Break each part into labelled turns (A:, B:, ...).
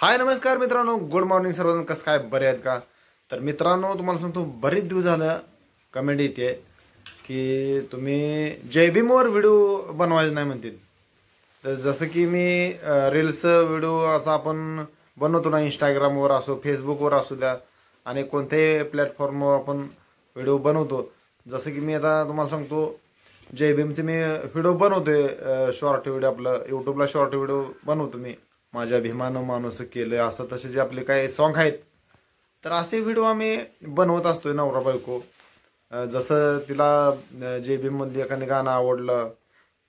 A: हाय नमस्कार मित्रांनो, good morning सर्वजण. कसं काय, बरे आहेत का? तर मित्रांनो, तुम्हाला सांगतो बरेच दिवस झालं कमेंट येते की तुम्ही जय भीमवर व्हिडिओ बनवायचे नाही म्हणतील. तर जसं की मी रील्स व्हिडिओ असा आपण बनवतो ना, इंस्टाग्रामवर असो फेसबुकवर असू द्या आणि कोणत्याही प्लॅटफॉर्मवर आपण व्हिडिओ बनवतो. जसं की मी आता तुम्हाला सांगतो जय भीमचे मी व्हिडिओ बनवतोय, शॉर्ट व्हिडिओ आपलं यूट्यूबला शॉर्ट व्हिडिओ बनवतो मी. माझ्या भीमानं माणूस केलं असं तसे जे आपले काही सॉन्ग आहेत, तर असे व्हिडिओ आम्ही बनवत असतोय नवरा बायको. जसं तिला जे भीम मधले एखादं गाणं आवडलं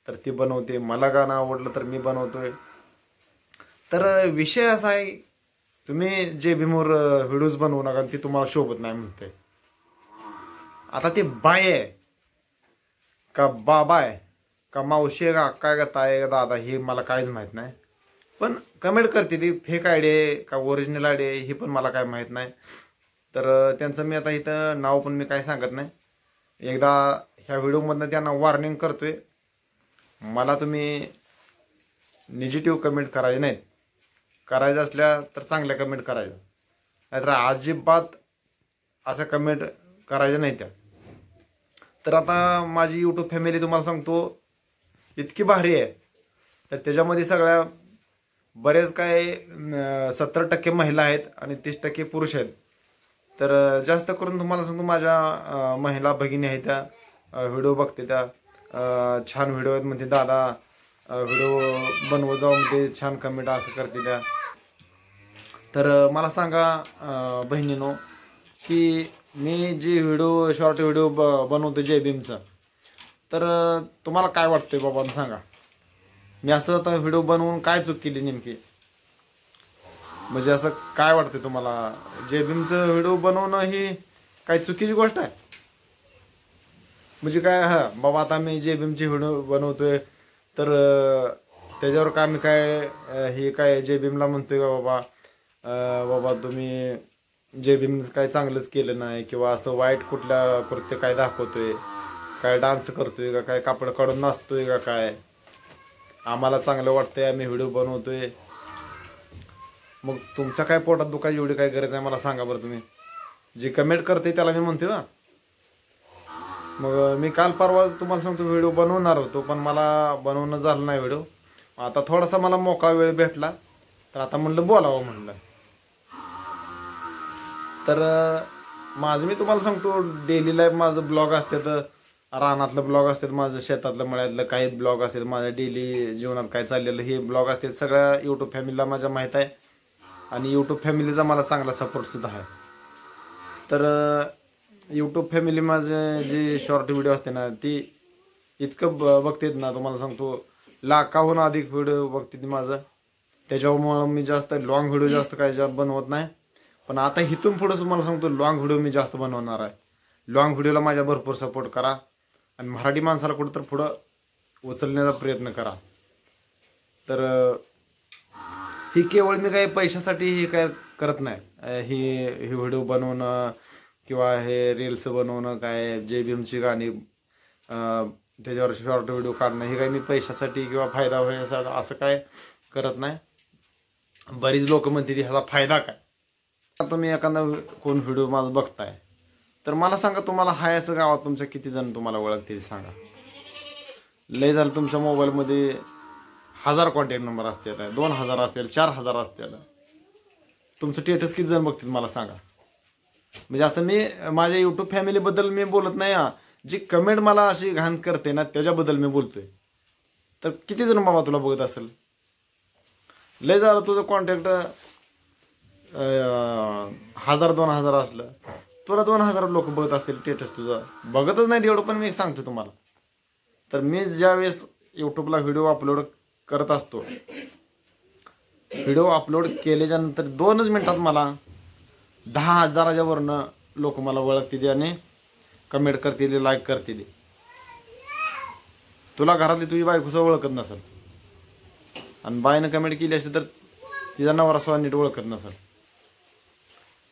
A: तर ती बनवते, मला गाणं आवडलं तर मी बनवतोय. तर विषय असा आहे, तुम्ही जे भीमवर व्हिडिओज बनवू नका, ती तुम्हाला शोभत नाही म्हणते. आता ती बाय आहे का बाबा आहे का मावशी आहे का अक्का आहे का ताई आहे का दादा, हे मला काहीच माहित नाही. पण कमेंट करते ती फेक आयडी आहे का ओरिजिनल आयडी आहे हे पण मला काय माहित नाही. तर त्यांचं मी आता इथं नाव पण मी काय सांगत नाही. एकदा ह्या व्हिडिओमधनं त्यांना वॉर्निंग करतोय, मला तुम्ही निगेटिव्ह कमेंट करायचे नाहीत. करायचं असल्या तर चांगल्या कमेंट करायच्या, नाहीतर अजिबात असं कमेंट करायच्या नाही त्या. तर आता माझी यूट्यूब फॅमिली तुम्हाला सांगतो इतकी भारी आहे, तर त्याच्यामध्ये सगळ्या बरेच काय 70% महिला आहेत आणि 30% पुरुष आहेत. तर जास्त करून तुम्हाला सांगतो माझ्या महिला भगिनी आहेत, त्या व्हिडिओ बघते, त्या छान व्हिडिओ आहेत म्हणते, दादा व्हिडिओ बनवत जाऊ म्हणते, छान कमेंट असं करते त्या. तर मला सांगा बहिणीनो, की मी जे व्हिडिओ शॉर्ट व्हिडिओ बनवतो जय भीमचा, तर तुम्हाला काय वाटतंय बाबा सांगा. मी असं आता व्हिडिओ बनवून काय चूक केली नेमकी, म्हणजे असं काय वाटतंय तुम्हाला? जय भीमचं व्हिडिओ बनवणं ही काय चुकीची गोष्ट आहे म्हणजे काय? हा बाबा, आता मी जय भीमची व्हिडिओ बनवतोय तर त्याच्यावर काय मी काय हे काय जय भीमला म्हणतोय का बाबा, बाबा तुम्ही जय भीम काय चांगलंच केलं नाही, किंवा असं वाईट कुठल्या कृत्य काय दाखवतोय, काय डान्स करतोय का, काय कापड काढून नाचतोय का, काय आम्हाला चांगलं वाटतंय आम्ही व्हिडिओ बनवतोय. मग तुमच्या काय पोटात दुखायची एवढी काय गरज आहे मला सांगा बरं. तुम्ही जे कमेंट करते त्याला मी म्हणते ना. मग मी काल परवा तुम्हाला सांगतो व्हिडिओ बनवणार होतो, पण मला बनवणं झालं नाही व्हिडिओ. आता थोडासा मला मोकळा वेळ भेटला तर आता म्हणलं बोलावं म्हणलं. तर माझं मी तुम्हाला सांगतो डेली लाईफ माझं ब्लॉग असते, तर रानातलं ब्लॉग असतात, माझं शेतातलं मळ्यातलं काही ब्लॉग असतात, माझ्या डेली जीवनात काय चाललेलं हे ब्लॉग असतात. सगळ्या यूट्यूब फॅमिलीला माझ्या माहीत आहे आणि यूट्यूब फॅमिलीचा मला चांगला सपोर्ट सुद्धा आहे. तर यूट्यूब फॅमिली माझे जे शॉर्ट व्हिडिओ असते ना, ती इतकं बघतात ना, तुम्हाला सांगतो लाखाहून अधिक व्हिडिओ बघते माझं. त्याच्यामुळं मी जास्त लॉंग व्हिडिओ जास्त काय बनवत नाही. पण आता इथून पुढं तुम्हाला सांगतो लॉंग व्हिडिओ मी जास्त बनवणार आहे. लॉंग व्हिडिओला माझ्या भरपूर सपोर्ट करा आणि मराठी माणसाला कुठं तर पुढं उचलण्याचा प्रयत्न करा. तर ही केवळ मी काही पैशासाठी हे काय करत नाही. ही व्हिडिओ बनवणं किंवा हे रील्स बनवणं, काय जय भीमची गाणी त्याच्यावर शॉर्ट व्हिडिओ काढणं, हे काही मी पैशासाठी किंवा फायदा होण्यासाठी असं काय करत नाही. बरीच लोक म्हणते ह्याचा फायदा काय. तुम्ही एखादा कोण व्हिडिओ माझा बघताय तर मला सांगा, तुम्हाला हाय असं गावात तुमच्या किती जण तुम्हाला ओळखते सांगा. लय झालं तुमच्या मोबाईलमध्ये 1000 कॉन्टॅक्ट नंबर असतील, 2000 असतील, 4000 असतील, तुमचं स्टेटस किती जण बघतील मला सांगा. म्हणजे असं मी माझ्या यूट्यूब फॅमिलीबद्दल मी बोलत नाही हा. जी कमेंट मला अशी घाण करते ना त्याच्याबद्दल मी बोलतोय. तर किती जण बाबा तुला बघत असेल? लय झालं तुझं कॉन्टॅक्ट 1000-2000 असलं, तुला 2000 लोक बघत असतील स्टेटस, तुझं बघतच नाही तेवढं. पण मी सांगतो तुम्हाला, तर मी ज्यावेळेस यूट्यूबला व्हिडिओ अपलोड करत असतो, व्हिडिओ अपलोड केल्याच्या नंतर 2च मिनिटात मला 10,000च्या वरनं लोक मला ओळखतील आणि कमेंट करतील, लाईक करतील. तुला घरातली तुझी बायकोसुद्धा ओळखत नसेल आणि बायनं कमेंट केली असते तर तिचा नवरा सुद्धा नीट ओळखत नसेल.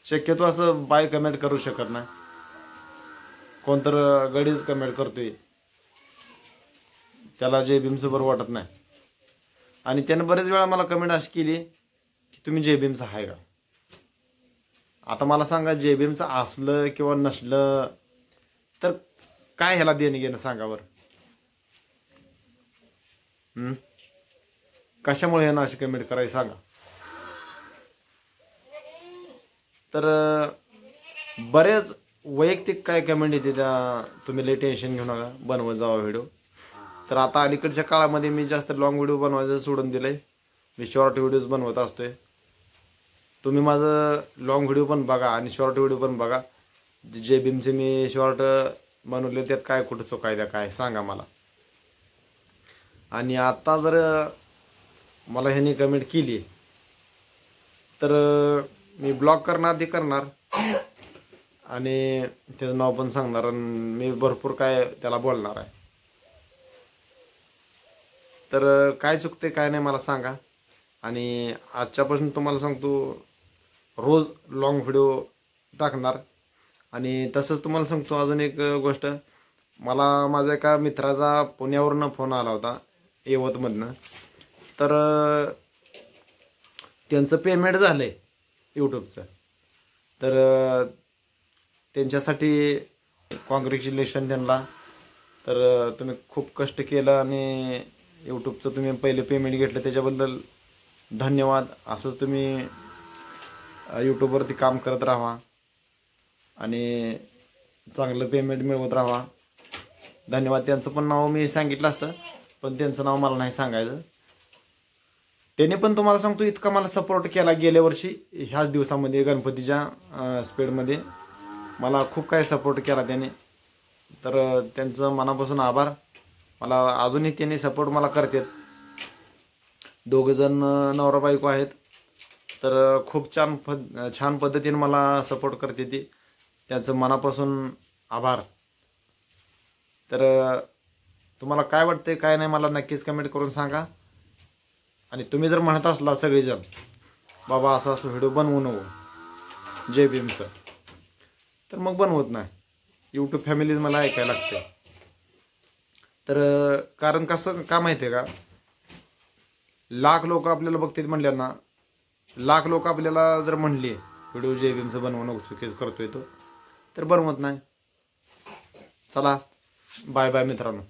A: शक्यतो असं बाय कमेंट करू शकत नाही. कोणतर गडीच कमेंट करतोय, त्याला जय भीमचं बरं वाटत नाही. आणि त्यानं बरेच वेळा मला कमेंट अशी केली की तुम्ही JBMचं आहे का? आता मला सांगा, JBMचं असलं किंवा नसलं तर काय ह्याला देणं घेणं सांगा बरं. कशामुळे ह्यानं अशी कमेंट करायची सांगा. तर बरेच वैयक्तिक काय कमेंट येते त्या, तुम्ही लई टेन्शन घेऊ नका, बनवत जावा व्हिडिओ. तर आता अलीकडच्या काळामध्ये मी जास्त लॉंग व्हिडिओ बनवायचं सोडून दिलंय. मी शॉर्ट व्हिडिओज बनवत असतोय. तुम्ही माझं लॉंग व्हिडिओ पण बघा आणि शॉर्ट व्हिडिओ पण बघा. JBMचे मी शॉर्ट बनवले, त्यात काय कुठं चुकायचं काय सांगा मला. आणि आता जर मला ह्याने कमेंट केली तर मी ब्लॉक करणार ते करणार आणि त्याचं नाव पण सांगणार आणि मी भरपूर काय त्याला बोलणार आहे. तर काय चुकते काय नाही मला सांगा. आणि आजच्यापासून तुम्हाला सांगतो, रोज लॉंग व्हिडिओ टाकणार. आणि तसंच तुम्हाला सांगतो अजून एक गोष्ट, मला माझ्या एका मित्राचा पुण्यावरून फोन आला होता, यवतमधनं. तर त्यांचं पेमेंट झालं आहे यूट्यूबचं. तर त्यांच्यासाठी कॉंग्रॅच्युलेशन त्यांना. तर तुम्ही खूप कष्ट केलं आणि यूट्यूबचं तुम्ही पहिले पेमेंट घेतलं, त्याच्याबद्दल धन्यवाद. असंच तुम्ही यूट्यूबवरती काम करत राहा आणि चांगलं पेमेंट मिळवत राहा. धन्यवाद. त्यांचं पण नाव मी सांगितलं असतं, पण त्यांचं नाव मला नाही सांगायचं. त्याने पण तुम्हाला सांगतो इतका मला सपोर्ट केला गेल्या वर्षी ह्याच दिवसामध्ये गणपतीच्या स्पीडमध्ये मला खूप काही सपोर्ट केला त्याने. तर त्यांचं मनापासून आभार. मला अजूनही त्यांनी सपोर्ट मला करतात. दोघंजण नवरा बायको आहेत. तर खूप छान पद्धतीने मला सपोर्ट करते ती. त्यांचं मनापासून आभार. तर तुम्हाला काय वाटतंय काय नाही मला नक्कीच कमेंट करून सांगा. आणि तुम्ही जर म्हणत असला सगळेजण बाबा असं असं व्हिडिओ बनवू नको JBMचं, तर मग बनवत नाही. यूट्यूब फॅमिलीज मला ऐकायला लागते. तर कारण कसं का माहिती आहे का, लाख लोक आपल्याला बघतील म्हणल्या, लाख लोक आपल्याला जर म्हणले व्हिडिओ JBMचं बनवू नको चुकीच करतोय तो, तर बनवत नाही. चला बाय बाय मित्रांनो.